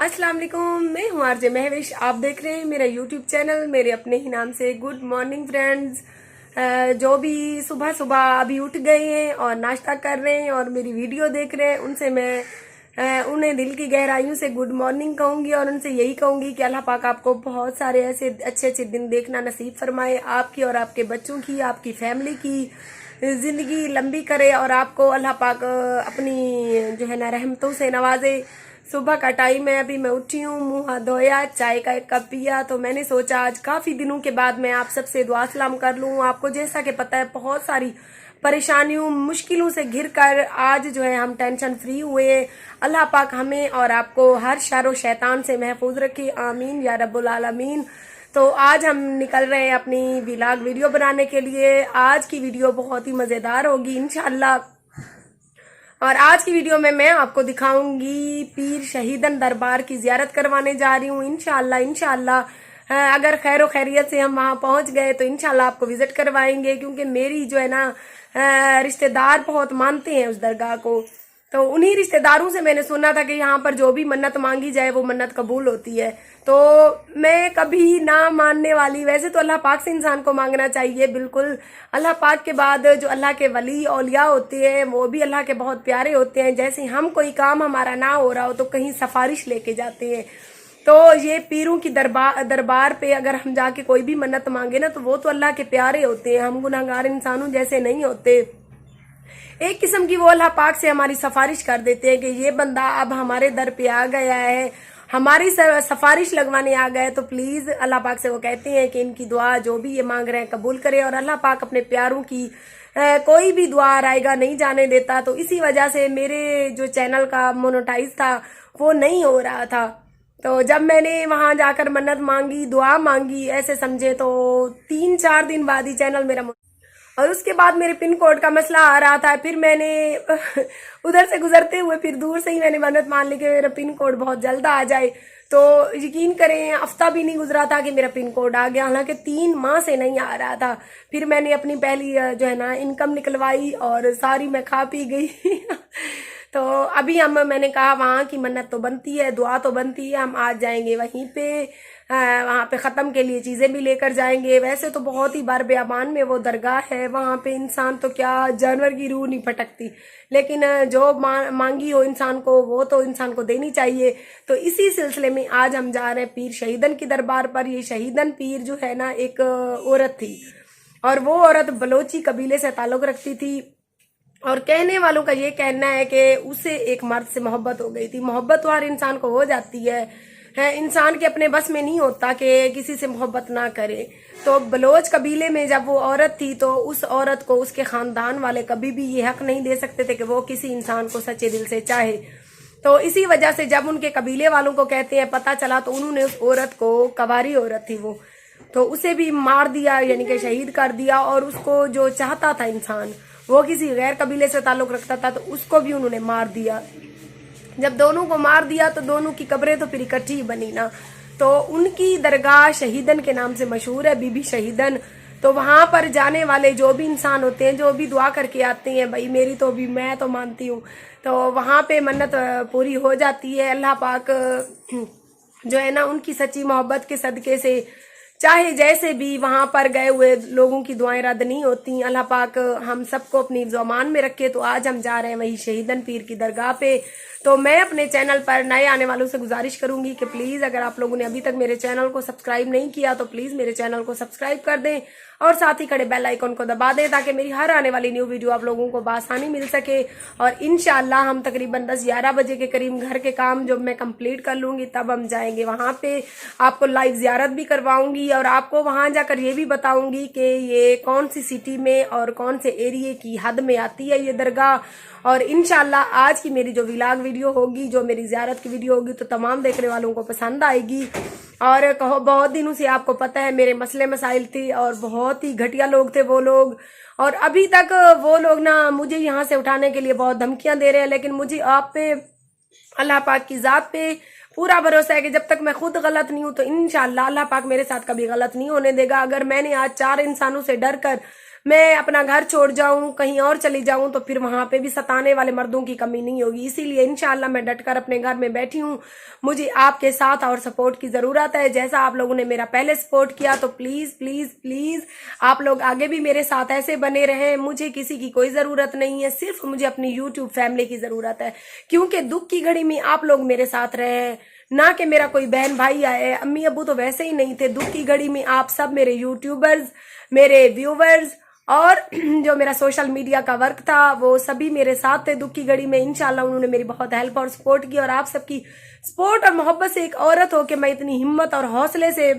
अस्सलाम वालेकुम, मैं हूँ आरजे महविश। आप देख रहे हैं मेरा यूट्यूब चैनल मेरे अपने ही नाम से। Good morning friends. जो भी सुबह सुबह अभी उठ गए हैं और नाश्ता कर रहे हैं और मेरी वीडियो देख रहे हैं, उनसे मैं उन्हें दिल की गहराइयों से गुड मॉर्निंग कहूँगी और उनसे यही कहूँगी कि अल्लाह पाक आपको बहुत सारे ऐसे अच्छे अच्छे दिन देखना नसीब फरमाए, आपकी और आपके बच्चों की, आपकी फैमिली की ज़िंदगी लंबी करे और आपको अल्लाह पाक अपनी जो है ना रहमतों से नवाजे। सुबह का टाइम है, अभी मैं उठी हूँ, मुंह हाथ धोया, चाय का एक कप पिया, तो मैंने सोचा आज काफ़ी दिनों के बाद मैं आप सबसे दुआ सलाम कर लूँ। आपको जैसा कि पता है बहुत सारी परेशानियों मुश्किलों से घिर कर आज जो है हम टेंशन फ्री हुए। अल्लाह पाक हमें और आपको हर शर शैतान से महफूज रखे, आमीन या रब्बुल आलमीन। तो आज हम निकल रहे हैं अपनी व्लॉग वीडियो बनाने के लिए। आज की वीडियो बहुत ही मज़ेदार होगी इंशाअल्लाह। और आज की वीडियो में मैं आपको दिखाऊंगी पीर शहीदन दरबार की जियारत करवाने जा रही हूँ इंशाअल्लाह। अगर खैर खैरियत से हम वहाँ पहुँच गए तो इंशाअल्लाह आपको विजिट करवाएंगे, क्योंकि मेरी जो है ना रिश्तेदार बहुत मानते हैं उस दरगाह को। तो उन्हीं रिश्तेदारों से मैंने सुना था कि यहाँ पर जो भी मन्नत मांगी जाए वो मन्नत कबूल होती है। तो मैं कभी ना मानने वाली, वैसे तो अल्लाह पाक से इंसान को मांगना चाहिए बिल्कुल। अल्लाह पाक के बाद जो अल्लाह के वली औलिया होते हैं वो भी अल्लाह के बहुत प्यारे होते हैं। जैसे हम कोई काम हमारा ना हो रहा हो तो कहीं सिफारिश लेके जाते हैं, तो ये पीरों की दरबार पे अगर हम जाके कोई भी मन्नत मांगे ना तो वो तो अल्लाह के प्यारे होते हैं, हम गुनहगार इंसानों जैसे नहीं होते। एक किस्म की वो अल्लाह पाक से हमारी सिफारिश कर देते हैं कि ये बंदा अब हमारे दर पे आ गया है, हमारी सिफारिश लगवाने आ गए, तो प्लीज अल्लाह पाक से वो कहते हैं कि इनकी दुआ जो भी ये मांग रहे हैं कबूल करे। और अल्लाह पाक अपने प्यारों की कोई भी दुआ आएगा नहीं जाने देता। तो इसी वजह से मेरे जो चैनल का मोनेटाइज था वो नहीं हो रहा था। तो जब मैंने वहां जाकर मन्नत मांगी, दुआ मांगी, ऐसे समझे तो 3-4 दिन बाद ही चैनल मेरा, और उसके बाद मेरे पिन कोड का मसला आ रहा था। फिर मैंने उधर से गुजरते हुए फिर दूर से ही मैंने मन्नत मान ली कि मेरा पिन कोड बहुत जल्द आ जाए। तो यकीन करें हफ्ता भी नहीं गुजरा था कि मेरा पिन कोड आ गया, हालांकि 3 माह से नहीं आ रहा था। फिर मैंने अपनी पहली जो है ना इनकम निकलवाई और सारी मैं खा पी गई। तो अभी मैंने कहा वहाँ की मन्नत तो बनती है, दुआ तो बनती है, हम आज जाएंगे वहीं पे, वहाँ पे ख़त्म के लिए चीज़ें भी लेकर जाएंगे। वैसे तो बहुत ही बार बेअमान में वो दरगाह है, वहाँ पे इंसान तो क्या जानवर की रूह नहीं फटकती, लेकिन जो मांगी हो इंसान को वो तो इंसान को देनी चाहिए। तो इसी सिलसिले में आज हम जा रहे हैं पीर शहीदन की दरबार पर। ये शहीदन पीर जो है ना एक औरत थी, और वो औरत बलोची कबीले से ताल्लुक़ रखती थी। और कहने वालों का ये कहना है कि उसे एक मर्द से मोहब्बत हो गई थी। मोहब्बत तो हर इंसान को हो जाती है, इंसान के अपने बस में नहीं होता कि किसी से मोहब्बत ना करे। तो बलोच कबीले में जब वो औरत थी तो उस औरत को उसके खानदान वाले कभी भी ये हक नहीं दे सकते थे कि वो किसी इंसान को सच्चे दिल से चाहे। तो इसी वजह से जब उनके कबीले वालों को कहते हैं पता चला तो उन्होंने उस औरत को, कवारी औरत थी वो, तो उसे भी मार दिया, यानी कि शहीद कर दिया। और उसको जो चाहता था इंसान, वो किसी गैर कबीले से ताल्लुक रखता था, तो उसको भी उन्होंने मार दिया। जब दोनों को मार दिया तो दोनों की कब्रें तो फिर इकट्ठी ही बनी ना। तो उनकी दरगाह शहीदन के नाम से मशहूर है, बीबी शहीदन। तो वहां पर जाने वाले जो भी इंसान होते हैं, जो भी दुआ करके आते हैं, भाई मेरी तो भी, मैं तो मानती हूँ, तो वहां पे मन्नत पूरी हो जाती है। अल्लाह पाक जो है ना उनकी सच्ची मोहब्बत के सदके से, चाहे जैसे भी वहां पर गए हुए लोगों की दुआएं रद्द नहीं होती। अल्लाह पाक हम सबको अपनी ज़मान में रखे। तो आज हम जा रहे हैं वही शहीदन पीर की दरगाह पे। तो मैं अपने चैनल पर नए आने वालों से गुजारिश करूंगी कि प्लीज़ अगर आप लोगों ने अभी तक मेरे चैनल को सब्सक्राइब नहीं किया तो प्लीज़ मेरे चैनल को सब्सक्राइब कर दें और साथ ही खड़े बेल आइकन को दबा दें, ताकि मेरी हर आने वाली न्यू वीडियो आप लोगों को बआसानी मिल सके। और इंशाअल्लाह हम तकरीबन 10-11 बजे के करीब घर के काम जब मैं कंप्लीट कर लूँगी तब हम जाएंगे वहाँ पे। आपको लाइव ज़ियारत भी करवाऊँगी और आपको वहाँ जाकर ये भी बताऊँगी कि ये कौन सी सिटी में और कौन से एरिए की हद में आती है ये दरगाह। और इंशाअल्लाह आज की मेरी जो व्लॉग वीडियो होगी, जो मेरी ज़ियारत की वीडियो होगी, तो तमाम देखने वालों को पसंद आएगी। और कहो बहुत दिनों से आपको पता है मेरे मसले मसाइल थे और बहुत ही घटिया लोग थे वो लोग, और अभी तक वो लोग ना मुझे यहाँ से उठाने के लिए बहुत धमकियां दे रहे हैं। लेकिन मुझे आप पे, अल्लाह पाक की ज़ात पे पूरा भरोसा है कि जब तक मैं खुद गलत नहीं हूँ तो इंशाअल्लाह अल्लाह पाक मेरे साथ कभी गलत नहीं होने देगा। अगर मैंने आज 4 इंसानों से डर कर मैं अपना घर छोड़ जाऊं, कहीं और चली जाऊं, तो फिर वहां पे भी सताने वाले मर्दों की कमी नहीं होगी। इसीलिए इंशाल्लाह मैं डटकर अपने घर में बैठी हूं। मुझे आपके साथ और सपोर्ट की जरूरत है। जैसा आप लोगों ने मेरा पहले सपोर्ट किया, तो प्लीज प्लीज प्लीज आप लोग आगे भी मेरे साथ ऐसे बने रहें। मुझे किसी की कोई जरूरत नहीं है, सिर्फ मुझे अपनी यूट्यूब फैमिली की जरूरत है, क्योंकि दुख की घड़ी में आप लोग मेरे साथ रहे, ना कि मेरा कोई बहन भाई आए। अम्मी अबू तो वैसे ही नहीं थे। दुख की घड़ी में आप सब मेरे यूट्यूबर्स, मेरे व्यूवर्स और जो मेरा सोशल मीडिया का वर्क था, वो सभी मेरे साथ थे दुख की घड़ी में। इंशाल्लाह उन्होंने मेरी बहुत हेल्प और सपोर्ट की, और आप सबकी सपोर्ट और मोहब्बत से एक औरत हो के मैं इतनी हिम्मत और हौसले से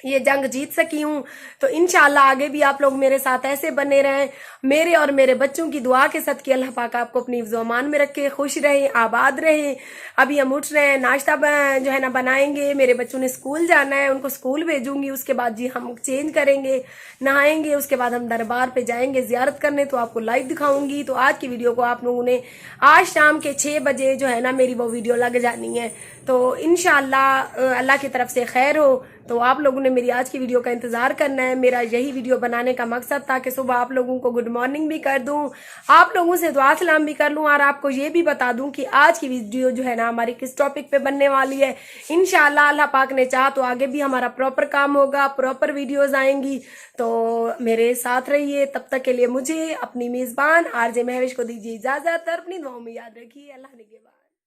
ये जंग जीत सकी हूँ। तो इंशाल्लाह आगे भी आप लोग मेरे साथ ऐसे बने रहें। मेरे और मेरे बच्चों की दुआ के साथ कि अल्लाह पाक आपको अपनी हिफ्ज़ व अमान में रखे, खुश रहें, आबाद रहें। अभी हम उठ रहे हैं, नाश्ता जो है ना बनाएंगे। मेरे बच्चों ने स्कूल जाना है, उनको स्कूल भेजूंगी। उसके बाद जी हम चेंज करेंगे, नहाएंगे, उसके बाद हम दरबार पे जाएंगे जियारत करने, तो आपको लाइव दिखाऊंगी। तो आज की वीडियो को आप लोगों ने आज शाम के 6 बजे जो है ना मेरी वो वीडियो लग जानी है। तो इंशाल्लाह अल्लाह की तरफ से खैर हो। तो आप लोगों ने मेरी आज की वीडियो का इंतजार करना है। मेरा यही वीडियो बनाने का मकसद था कि सुबह आप लोगों को गुड मॉर्निंग भी कर दूं, आप लोगों से दुआ सलाम भी कर लूं, और आपको ये भी बता दूं कि आज की वीडियो जो है ना हमारी किस टॉपिक पे बनने वाली है। इंशाल्लाह अल्लाह पाक ने चाहा तो आगे भी हमारा प्रॉपर काम होगा, प्रॉपर वीडियोज आएंगी। तो मेरे साथ रहिए। तब तक के लिए मुझे अपनी मेजबान आरजे महविश को दीजिए इजाजत, और अपनी दुआओं में याद रखिए। अल्लाह ने